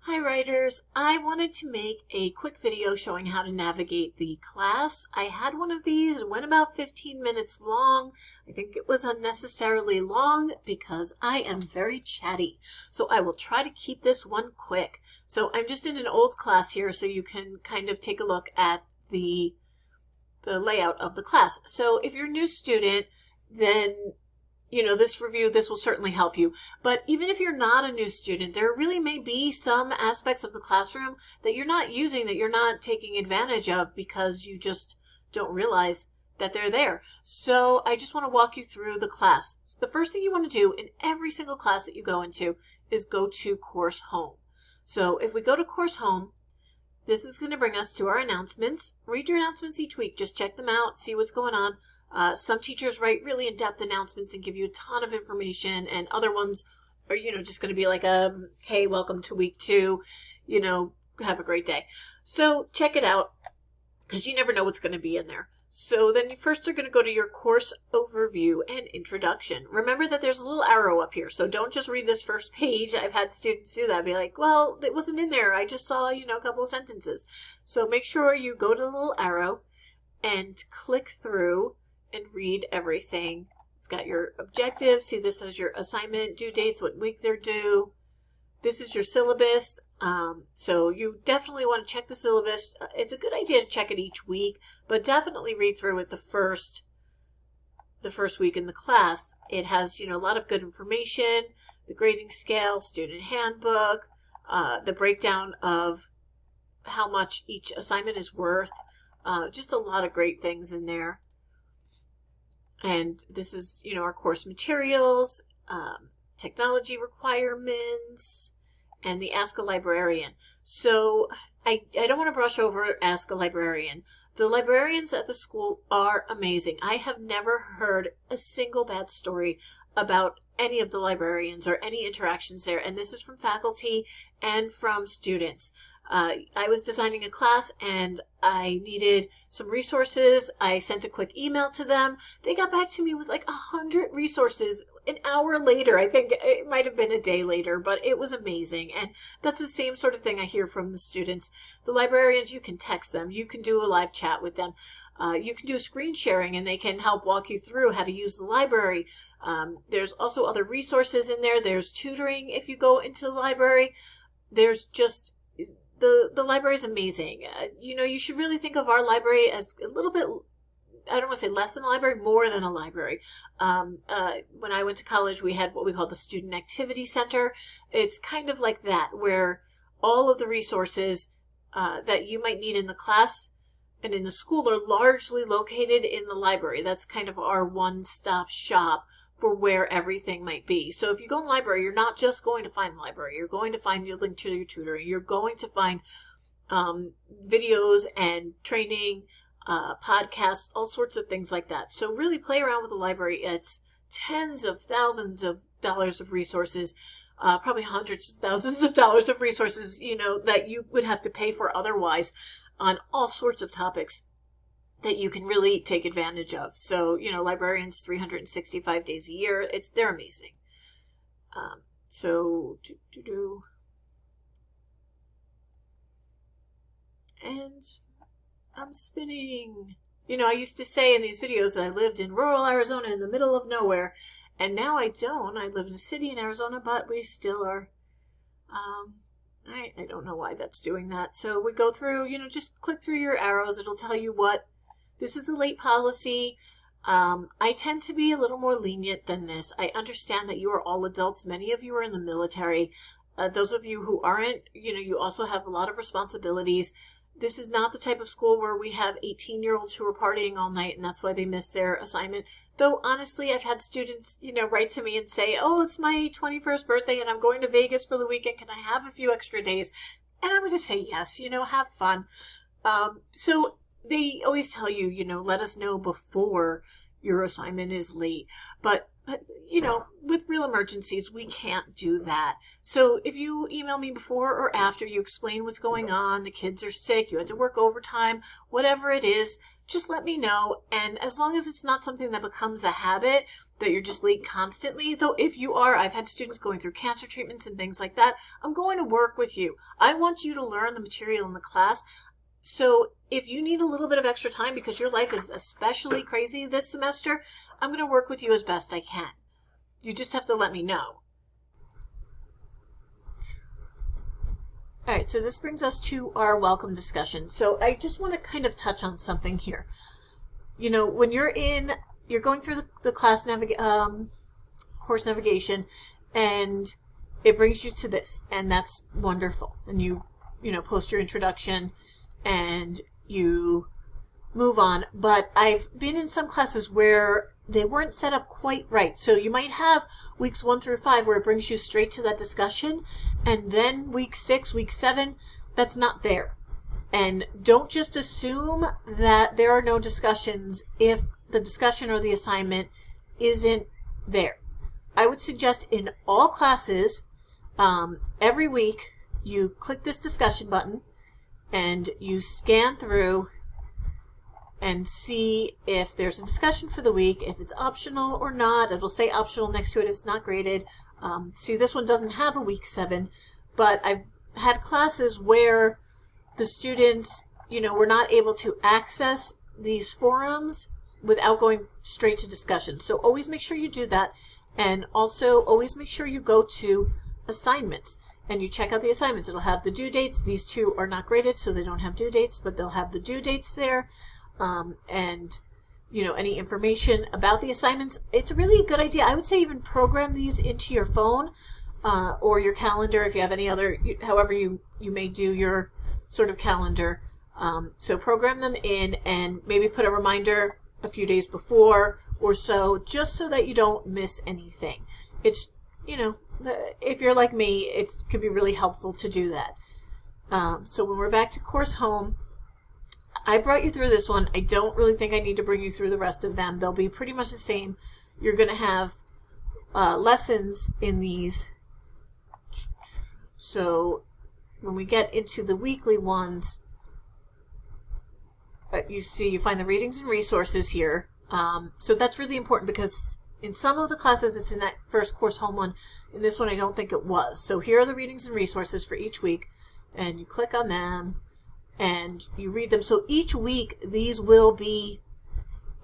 Hi writers, I wanted to make a quick video showing how to navigate the class. I had one of these, it went about 15 minutes long. I think it was unnecessarily long because I am very chatty. So I will try to keep this one quick. So I'm just in an old class here so you can kind of take a look at the layout of the class. So if you're a new student, then this review, this will certainly help you. But even if you're not a new student, there really may be some aspects of the classroom that you're not using, that you're not taking advantage of because you just don't realize that they're there. So I just want to walk you through the class. So the first thing you want to do in every single class that you go into is go to Course Home. So if we go to Course Home, this is going to bring us to our announcements. Read your announcements each week. Just check them out, see what's going on. Some teachers write really in-depth announcements and give you a ton of information, and other ones are, just going to be like, hey, welcome to week 2, have a great day. So check it out because you never know what's going to be in there. So then you first are going to go to your course overview and introduction. Remember that there's a little arrow up here, so don't just read this first page. I've had students do that, be like, well, it wasn't in there. I just saw, a couple of sentences. So make sure you go to the little arrow and click through and read everything. It's got your objectives. See, this is your assignment due dates, what week they're due. This is your syllabus. So you definitely want to check the syllabus. It's a good idea to check it each week, but definitely read through it the first week in the class. It has, a lot of good information, the grading scale, student handbook, the breakdown of how much each assignment is worth. Just a lot of great things in there. And this is, our course materials, technology requirements, and the Ask a Librarian. So I don't want to brush over Ask a Librarian. The librarians at the school are amazing. I have never heard a single bad story about any of the librarians or any interactions there. And this is from faculty and from students. I was designing a class and I needed some resources. I sent a quick email to them. They got back to me with like 100 resources an hour later. I think it might have been a day later, but it was amazing. And that's the same sort of thing I hear from the students. The librarians, you can text them. You can do a live chat with them. You can do a screen sharing and they can help walk you through how to use the library. There's also other resources in there. There's tutoring if you go into the library. There's just... The library is amazing. You should really think of our library as a little bit, I don't want to say less than a library, more than a library. When I went to college, we had what we call the Student Activity Center. It's kind of like that, where all of the resources that you might need in the class and in the school are largely located in the library. That's kind of our one-stop shop for where everything might be. So if you go in the library, you're not just going to find the library. You're going to find your link to your tutoring. You're going to find videos and training, podcasts, all sorts of things like that. So really play around with the library. It's tens of thousands of dollars of resources, probably hundreds of thousands of dollars of resources, that you would have to pay for otherwise on all sorts of topics that you can really take advantage of. So, librarians 365 days a year, they're amazing. And I'm spinning. I used to say in these videos that I lived in rural Arizona in the middle of nowhere, and now I don't. I live in a city in Arizona, but we still are, I don't know why that's doing that. So we go through, just click through your arrows. It'll tell you this is the late policy. I tend to be a little more lenient than this. I understand that you are all adults. Many of you are in the military. Those of you who aren't, you also have a lot of responsibilities. This is not the type of school where we have 18-year-olds who are partying all night and that's why they miss their assignment. Though, honestly, I've had students, write to me and say, oh, it's my 21st birthday and I'm going to Vegas for the weekend. Can I have a few extra days? And I'm going to say yes, have fun. So they always tell you, let us know before your assignment is late. But with real emergencies, we can't do that. So if you email me before or after, you explain what's going on, the kids are sick, you had to work overtime, whatever it is, just let me know. And as long as it's not something that becomes a habit, that you're just late constantly, though if you are, I've had students going through cancer treatments and things like that, I'm going to work with you. I want you to learn the material in the class. So if you need a little bit of extra time because your life is especially crazy this semester, I'm going to work with you as best I can. You just have to let me know. All right, so this brings us to our welcome discussion. So I just want to kind of touch on something here. You know, when you're going through the class course navigation, and it brings you to this, and that's wonderful. And you post your introduction, and you move on. But I've been in some classes where they weren't set up quite right. So you might have weeks 1 through 5 where it brings you straight to that discussion, and then week 6, week 7, that's not there. And don't just assume that there are no discussions if the discussion or the assignment isn't there. I would suggest in all classes, every week, you click this discussion button and you scan through and see if there's a discussion for the week, if it's optional or not. It'll say optional next to it if it's not graded. See, this one doesn't have a week 7, but I've had classes where the students, were not able to access these forums without going straight to discussion. So always make sure you do that. And also always make sure you go to assignments and you check out the assignments. It'll have the due dates. These two are not graded, so they don't have due dates, but they'll have the due dates there. And any information about the assignments. It's really a good idea. I would say even program these into your phone or your calendar if you have any other, however you may do your sort of calendar. So program them in and maybe put a reminder a few days before or so, just so that you don't miss anything. It's, if you're like me, it could be really helpful to do that. So when we're back to course home, I brought you through this one. I don't really think I need to bring you through the rest of them. They'll be pretty much the same. You're going to have lessons in these. So when we get into the weekly ones, you find the readings and resources here. So that's really important because in some of the classes it's in that first course home one. In this one I don't think it was. So here are the readings and resources for each week, and you click on them and you read them. So each week these will be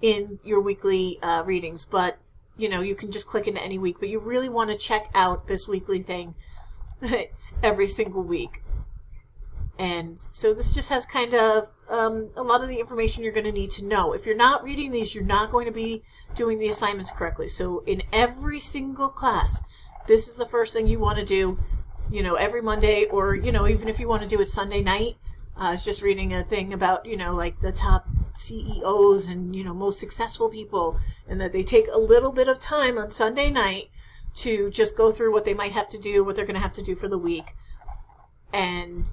in your weekly readings, but you can just click into any week, but you really want to check out this weekly thing every single week. And so this just has kind of a lot of the information you're going to need to know. If you're not reading these, you're not going to be doing the assignments correctly. So in every single class, this is the first thing you want to do, every Monday, or, even if you want to do it Sunday night. It's just reading a thing about, like the top CEOs and, most successful people, and that they take a little bit of time on Sunday night to just go through what they might have to do, what they're going to have to do for the week, and,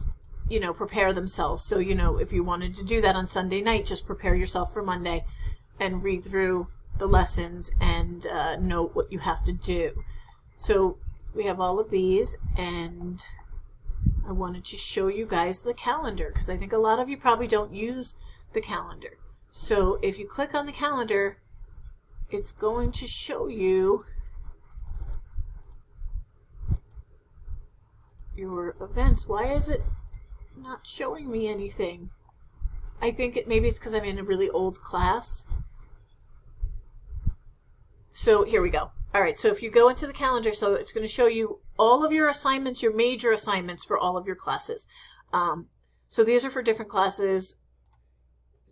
prepare themselves. So, if you wanted to do that on Sunday night, just prepare yourself for Monday and read through the lessons and note what you have to do. So we have all of these, and I wanted to show you guys the calendar because I think a lot of you probably don't use the calendar. So if you click on the calendar, it's going to show you your events. Why is it not showing me anything? I think maybe it's because I'm in a really old class. So here we go. All right, so if you go into the calendar, so it's going to show you all of your assignments, your major assignments for all of your classes. So these are for different classes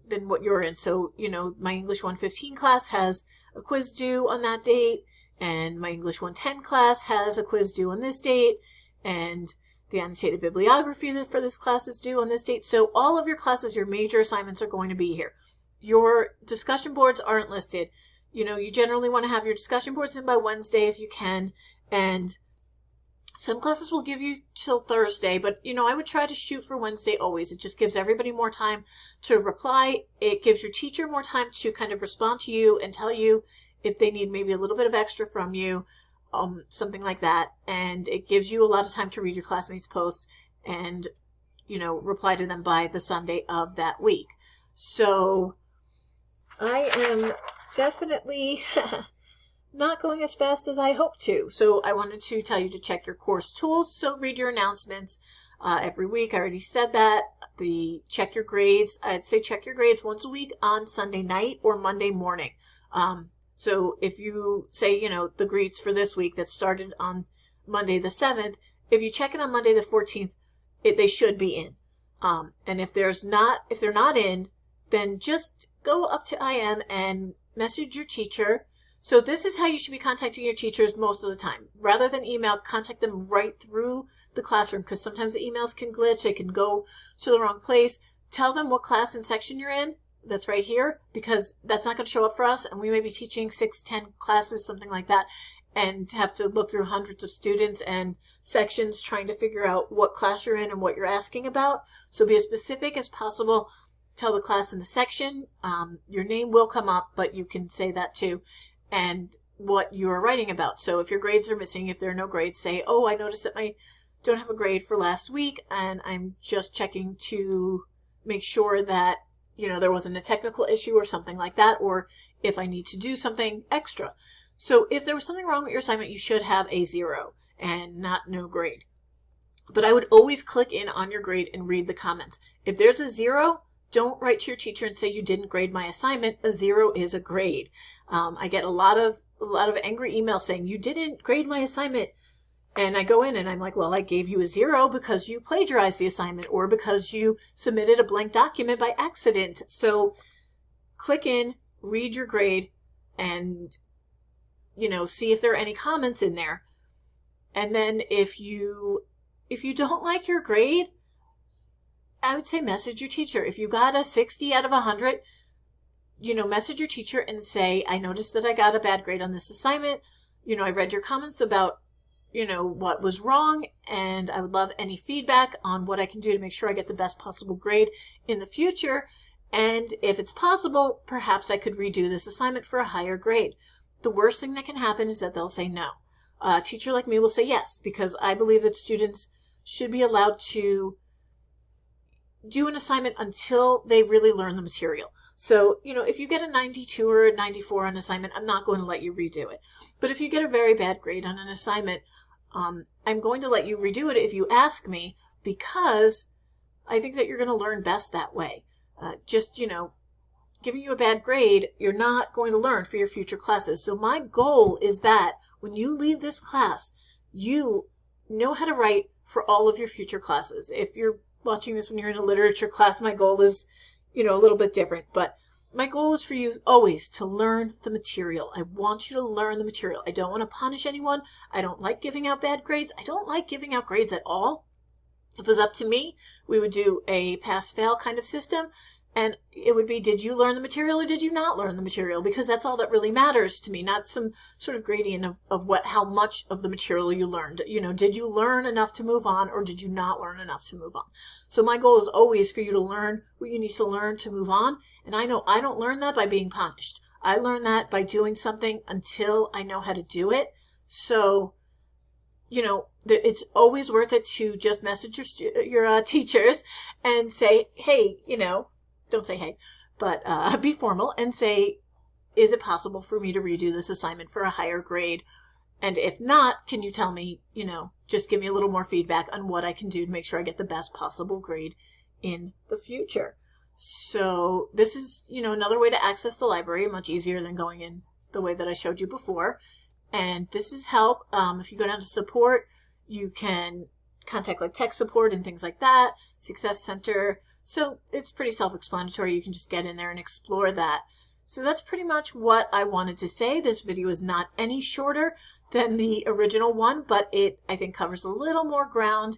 than what you're in. So, my English 115 class has a quiz due on that date, and my English 110 class has a quiz due on this date, and the annotated bibliography for this class is due on this date. So all of your classes, your major assignments are going to be here. Your discussion boards aren't listed. You generally want to have your discussion boards in by Wednesday if you can, and some classes will give you till Thursday, but I would try to shoot for Wednesday always. It just gives everybody more time to reply. It gives your teacher more time to kind of respond to you and tell you if they need maybe a little bit of extra from you, something like that. And it gives you a lot of time to read your classmates' posts and, reply to them by the Sunday of that week. So I am definitely not going as fast as I hope to. So I wanted to tell you to check your course tools. So read your announcements every week. I already said that. Check your grades. I'd say check your grades once a week on Sunday night or Monday morning. So if you say, the grades for this week that started on Monday the 7th, if you check it on Monday the 14th, they should be in. And if they're not in, then just go up to IM and message your teacher. So this is how you should be contacting your teachers most of the time. Rather than email, contact them right through the classroom, because sometimes the emails can glitch. They can go to the wrong place. Tell them what class and section you're in. That's right here, because that's not going to show up for us. And we may be teaching 6, 10 classes, something like that, and have to look through hundreds of students and sections trying to figure out what class you're in and what you're asking about. So be as specific as possible. Tell the class in the section. Your name will come up, but you can say that too, and what you're writing about. So if your grades are missing, if there are no grades, say, oh, I noticed that I don't have a grade for last week, and I'm just checking to make sure that there wasn't a technical issue or something like that, or if I need to do something extra. So if there was something wrong with your assignment, you should have a 0 and not no grade. But I would always click in on your grade and read the comments. If there's a 0, don't write to your teacher and say you didn't grade my assignment. A 0 is a grade. I get a lot of angry emails saying you didn't grade my assignment. And I go in and I'm like, well, I gave you a 0 because you plagiarized the assignment or because you submitted a blank document by accident. So click in, read your grade, and, see if there are any comments in there. And then if you don't like your grade, I would say message your teacher. If you got a 60 out of 100, message your teacher and say, I noticed that I got a bad grade on this assignment. I read your comments about what was wrong, and I would love any feedback on what I can do to make sure I get the best possible grade in the future. And if it's possible, perhaps I could redo this assignment for a higher grade. The worst thing that can happen is that they'll say no. A teacher like me will say yes, because I believe that students should be allowed to do an assignment until they really learn the material. So, if you get a 92 or a 94 on an assignment, I'm not going to let you redo it. But if you get a very bad grade on an assignment, I'm going to let you redo it if you ask me, because I think that you're going to learn best that way. Giving you a bad grade, you're not going to learn for your future classes. So my goal is that when you leave this class, you know how to write for all of your future classes. If you're watching this when you're in a literature class, my goal is, a little bit different, but my goal is for you always to learn the material. I want you to learn the material. I don't want to punish anyone. I don't like giving out bad grades. I don't like giving out grades at all. If it was up to me, we would do a pass-fail kind of system, and it would be, did you learn the material or did you not learn the material? Because that's all that really matters to me, not some sort of gradient of how much of the material you learned. Did you learn enough to move on, or did you not learn enough to move on? So my goal is always for you to learn what you need to learn to move on. And I know I don't learn that by being punished. I learn that by doing something until I know how to do it. So, it's always worth it to just message your teachers and say, hey, don't say hey, but be formal and say, is it possible for me to redo this assignment for a higher grade? And if not, can you tell me, just give me a little more feedback on what I can do to make sure I get the best possible grade in the future. So this is, another way to access the library, much easier than going in the way that I showed you before. And this is help. If you go down to support, you can contact like tech support and things like that, Success Center. So it's pretty self-explanatory. You can just get in there and explore that. So that's pretty much what I wanted to say. This video is not any shorter than the original one, but it, I think, covers a little more ground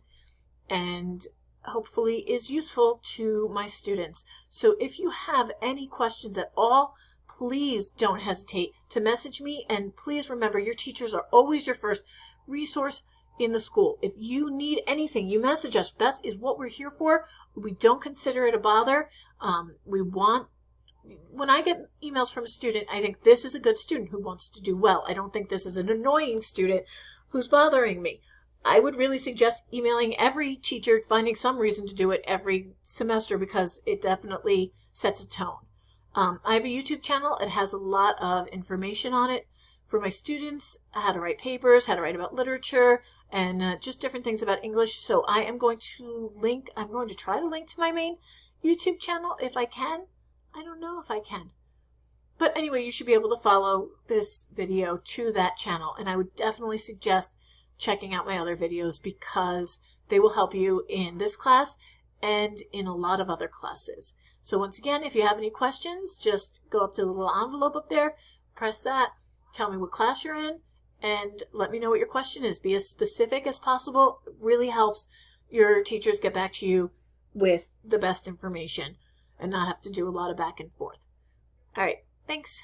and hopefully is useful to my students. So if you have any questions at all, please don't hesitate to message me. And please remember, your teachers are always your first resource in the school. If you need anything, you message us. That is what we're here for. We don't consider it a bother. When I get emails from a student, I think this is a good student who wants to do well. I don't think this is an annoying student who's bothering me. I would really suggest emailing every teacher, finding some reason to do it every semester, because it definitely sets a tone. I have a YouTube channel. It has a lot of information on it for my students, how to write papers, how to write about literature, and just different things about English. So I'm going to try to link to my main YouTube channel if I can. I don't know if I can. But anyway, you should be able to follow this video to that channel. And I would definitely suggest checking out my other videos because they will help you in this class and in a lot of other classes. So once again, if you have any questions, just go up to the little envelope up there, press that, tell me what class you're in, and let me know what your question is. Be as specific as possible. It really helps your teachers get back to you with the best information and not have to do a lot of back and forth. All right, thanks.